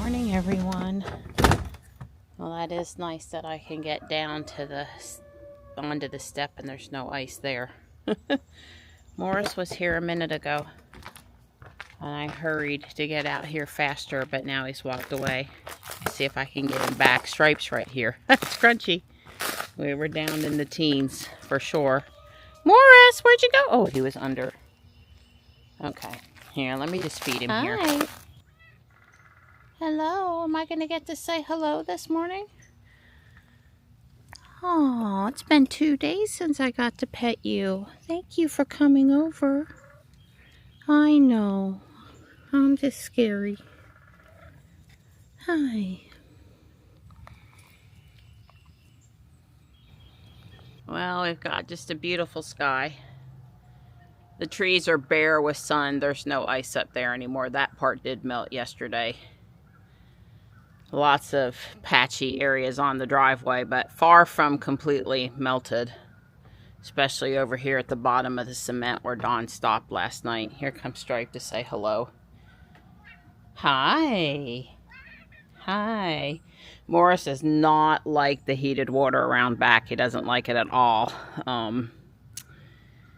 Morning, everyone. Well, that is nice that I can get down to onto the step and there's no ice there. Morris was here a minute ago and I hurried to get out here faster, but now he's walked away. See if I can get him back. Stripes right here. It's crunchy. We were down in the teens for sure. Morris, where'd you go? Oh, he was under. Okay, here, let me just feed him here. Hello, am I going to get to say hello this morning? Oh, it's been 2 days since I got to pet you. Thank you for coming over. I know. I'm just scary. Hi. Well, we've got just a beautiful sky. The trees are bare with sun. There's no ice up there anymore. That part did melt yesterday. Lots of patchy areas on the driveway, but far from completely melted. Especially over here at the bottom of the cement where Dawn stopped last night. Here comes Stripe to say hello. Hi. Hi. Morris does not like the heated water around back. He doesn't like it at all.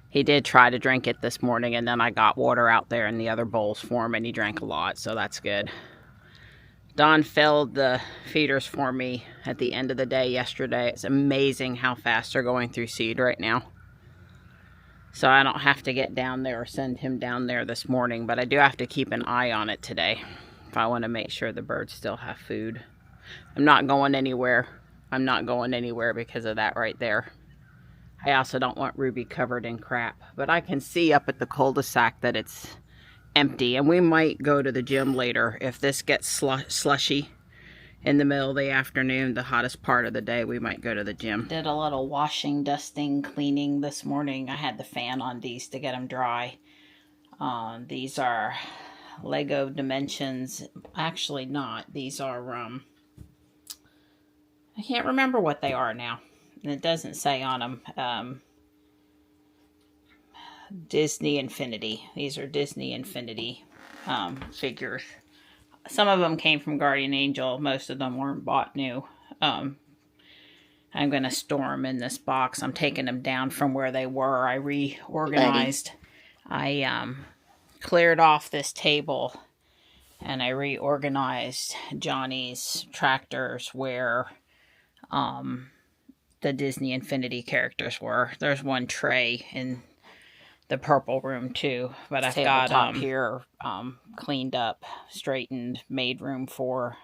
He did try to drink it this morning, and then I got water out there in the other bowls for him, and he drank a lot, so that's good. Dawn filled the feeders for me at the end of the day yesterday. It's amazing how fast they're going through seed right now. So I don't have to get down there or send him down there this morning, but I do have to keep an eye on it today if I want to make sure the birds still have food. I'm not going anywhere. I'm not going anywhere because of that right there. I also don't want Ruby covered in crap, but I can see up at the cul-de-sac that it's empty, and we might go to the gym later if this gets slushy in the middle of the afternoon, the hottest part of the day. We might go to the gym. Did a little washing, dusting, cleaning this morning. I had the fan on these to get them dry. These are Lego Dimensions. Actually not. These are I can't remember what they are now. And it doesn't say on them. Disney Infinity. These are Disney Infinity figures. Some of them came from Guardian Angel. Most of them weren't bought new. I'm going to store them in this box. I'm taking them down from where they were. I reorganized. I cleared off this table and I reorganized Johnny's tractors where the Disney Infinity characters were. There's one tray in the purple room too, but I've got here cleaned up, straightened, made room for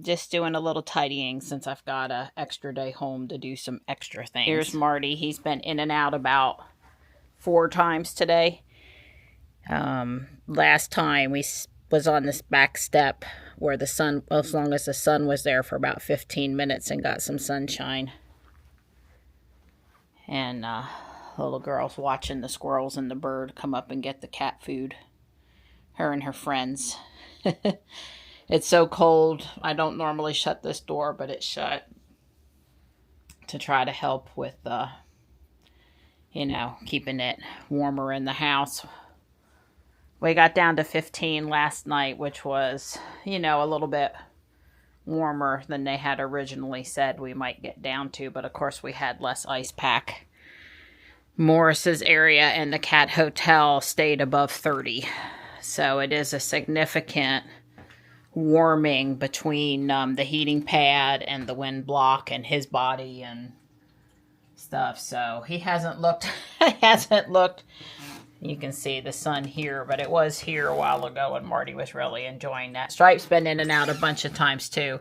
just doing a little tidying since I've got an extra day home to do some extra things. Here's Marty. He's been in and out about 4 times today. Last time we was on this back step where the sun, as long as the sun was there, for about 15 minutes and got some sunshine. And the little girl's watching the squirrels and the bird come up and get the cat food. Her and her friends. It's so cold. I don't normally shut this door, but it's shut to try to help with, keeping it warmer in the house. We got down to 15 last night, which was, a little bit warmer than they had originally said we might get down to. But of course we had less ice pack. Morris's area and the cat hotel stayed above 30. So it is a significant warming between the heating pad and the wind block and his body and stuff. So he hasn't looked, you can see the sun here, but it was here a while ago and Marty was really enjoying that. Stripe's been in and out a bunch of times too.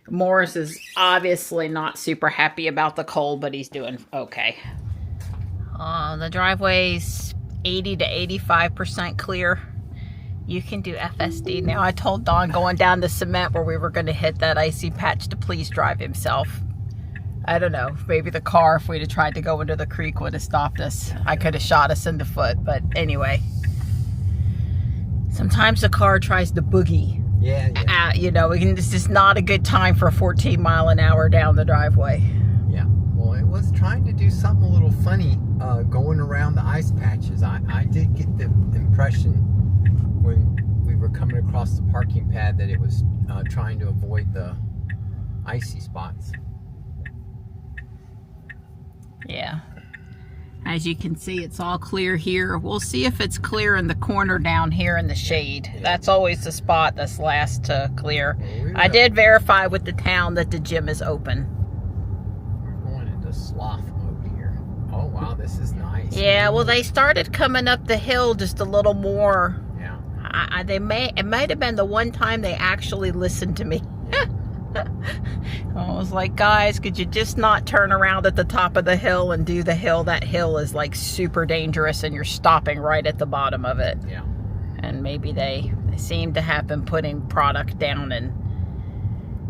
Morris is obviously not super happy about the cold, but he's doing okay. The driveway's 80 to 85% clear. You can do FSD now. I told Dawn going down the cement where we were going to hit that icy patch to please drive himself. I don't know, maybe the car, if we'd have tried to go into the creek, would have stopped us. I could have shot us in the foot, but anyway. Sometimes the car tries to boogie. Yeah. It's just not a good time for 14 mile an hour down the driveway. Yeah, well, it was trying to do something a little funny going around the ice patches. I did get the impression when we were coming across across the parking pad that it was trying to avoid the icy spots. Yeah. As you can see, it's all clear here. We'll see if it's clear in the corner down here in the shade. That's always the spot that's last to clear. I did verify with the town that the gym is open. We're going into sloth mode here. Oh, wow, this is nice. Yeah, well, they started coming up the hill just a little more. Yeah. It might have been the one time they actually listened to me. I was like, guys, could you just not turn around at the top of the hill and do the hill? That hill is like super dangerous and you're stopping right at the bottom of it. Yeah. And maybe they seem to have been putting product down and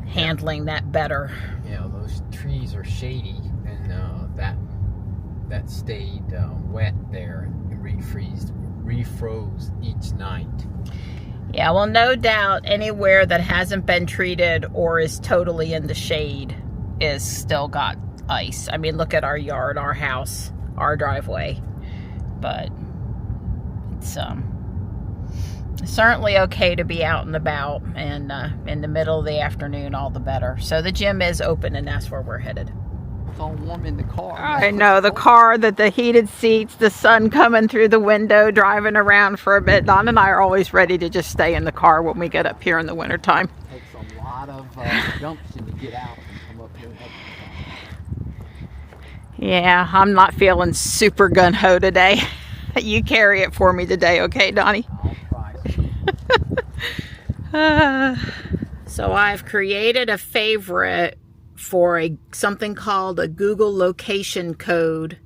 handling that better. Yeah, those trees are shady, and that stayed wet there and refroze each night. Yeah, well, no doubt anywhere that hasn't been treated or is totally in the shade is still got ice. I mean, look at our yard, our house, our driveway. But it's certainly okay to be out and about, and in the middle of the afternoon, all the better. So the gym is open, and that's where we're headed. It's all warm in the car. I know, the car, the heated seats, the sun coming through the window, driving around for a bit. Don and I are always ready to just stay in the car when we get up here in the wintertime. It takes a lot of gumption to get out and come up here. Yeah, I'm not feeling super gun-ho today. You carry it for me today, okay, Donnie? I'll try. So I've created a favorite for something called a Google location code,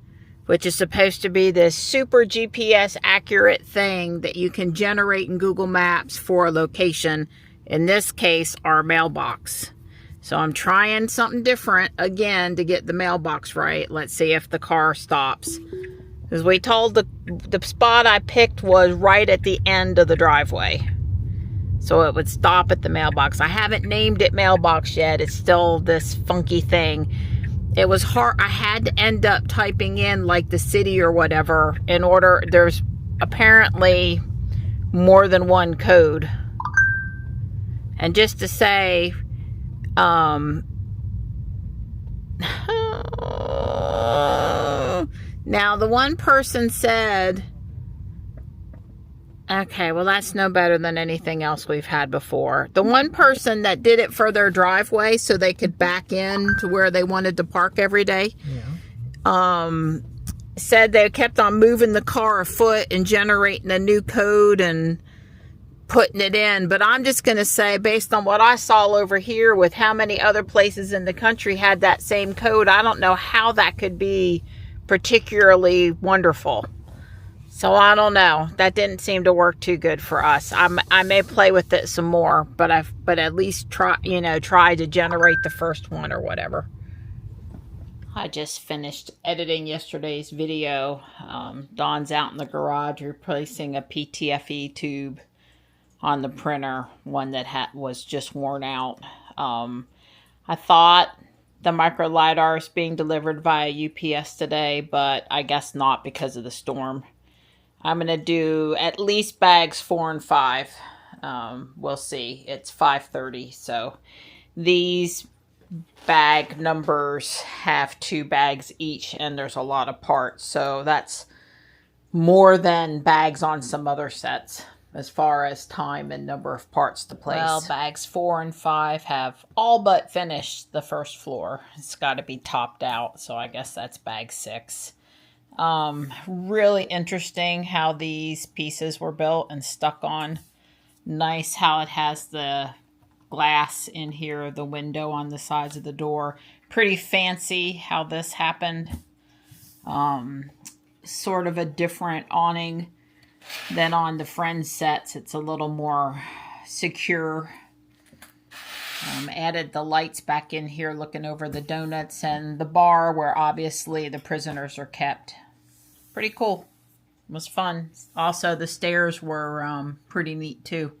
which is supposed to be this super GPS accurate thing that you can generate in Google Maps for a location. In this case, our mailbox. So I'm trying something different again to get the mailbox right. Let's see if the car stops. Because we told the spot I picked was right at the end of the driveway. So it would stop at the mailbox. I haven't named it mailbox yet. It's still this funky thing. It was hard. I had to end up typing in like the city or whatever in order. There's apparently more than one code. And just to say, now the one person said, okay, well, that's no better than anything else we've had before. The one person that did it for their driveway so they could back in to where they wanted to park every day, said they kept on moving the car a foot and generating a new code and putting it in. But I'm just going to say, based on what I saw over here with how many other places in the country had that same code, I don't know how that could be particularly wonderful. So I don't know. That didn't seem to work too good for us. I may play with it some more, but at least try to generate the first one or whatever. I just finished editing yesterday's video. Dawn's out in the garage replacing a PTFE tube on the printer, one that was just worn out. I thought the micro LiDAR is being delivered via UPS today, but I guess not because of the storm. I'm going to do at least bags 4 and 5. We'll see. It's 5:30. So these bag numbers have 2 bags each, and there's a lot of parts. So that's more than bags on some other sets as far as time and number of parts to place. Well, bags 4 and 5 have all but finished the first floor. It's got to be topped out. So I guess that's bag 6. Really interesting how these pieces were built and stuck on. Nice how it has the glass in here, the window on the sides of the door. Pretty fancy how this happened. Sort of a different awning than on the Friends sets. It's a little more secure. Added the lights back in here looking over the donuts and the bar where obviously the prisoners are kept. Pretty cool. It was fun. Also, the stairs were pretty neat too.